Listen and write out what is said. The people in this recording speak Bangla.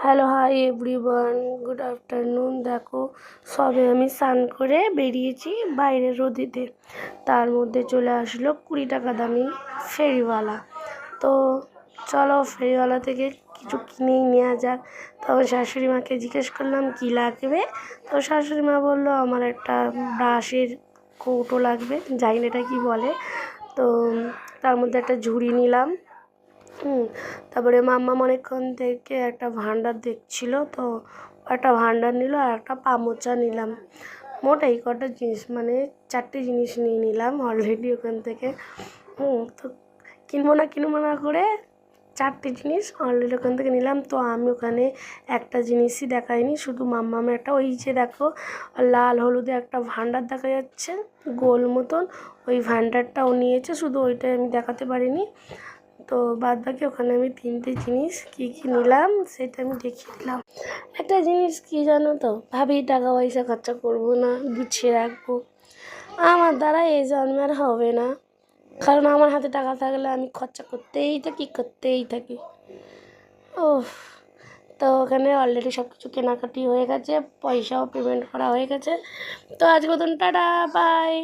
Hello hi everyone, good afternoon. দেখো সবে আমি স্নান করে বেরিয়েছি বাইরে রোদেতে, তার মধ্যে চলে আসলো 20 টাকা দামি ফেরিওয়ালা। তো চলো ফেরিওয়ালা থেকে কিছু কিনেই নেওয়া যাক। তখন শাশুড়ি মাকে জিজ্ঞেস করলাম কী লাগবে। তো শাশুড়ি মা বললো আমার একটা ব্রাশের কৌটো লাগবে, জানি না এটা কী বলে। তো তার মধ্যে একটা ঝুড়ি নিলাম। তারপরে মাম্মা অনেকক্ষণ থেকে একটা ভান্ডার দেখছিল, তো একটা ভান্ডার নিল আর একটা পামোচা নিলাম। মোট এই কটা জিনিস, মানে 4টে জিনিস নিয়ে নিলাম অলরেডি ওখান থেকে। তো কিনবো না করে 4টে জিনিস অলরেডি ওখান থেকে নিলাম। তো আমি ওখানে একটা জিনিসই দেখাইনি, শুধু মাম্মামে একটা, ওই যে দেখো লাল হলুদে একটা ভান্ডার দেখা যাচ্ছে গোল মতন, ওই ভান্ডারটাও নিয়েছে, শুধু ওইটাই আমি দেখাতে পারিনি। তো বাদ বাকি ওখানে আমি 3টে জিনিস কী নিলাম সেটা আমি দেখিয়ে দিলাম। একটা জিনিস কী জানো তো, ভাবি টাকা পয়সা খরচা করবো না, গুছিয়ে রাখবো। আমার দ্বারা এই জন্মে আর হবে না, কারণ আমার হাতে টাকা থাকলে আমি খরচা করতেই থাকি। ও, তো ওখানে অলরেডি সব কিছু কেনাকাটি হয়ে গেছে, পয়সাও পেমেন্ট করা হয়ে গেছে। তো আজকে মতন টাটা, বাই।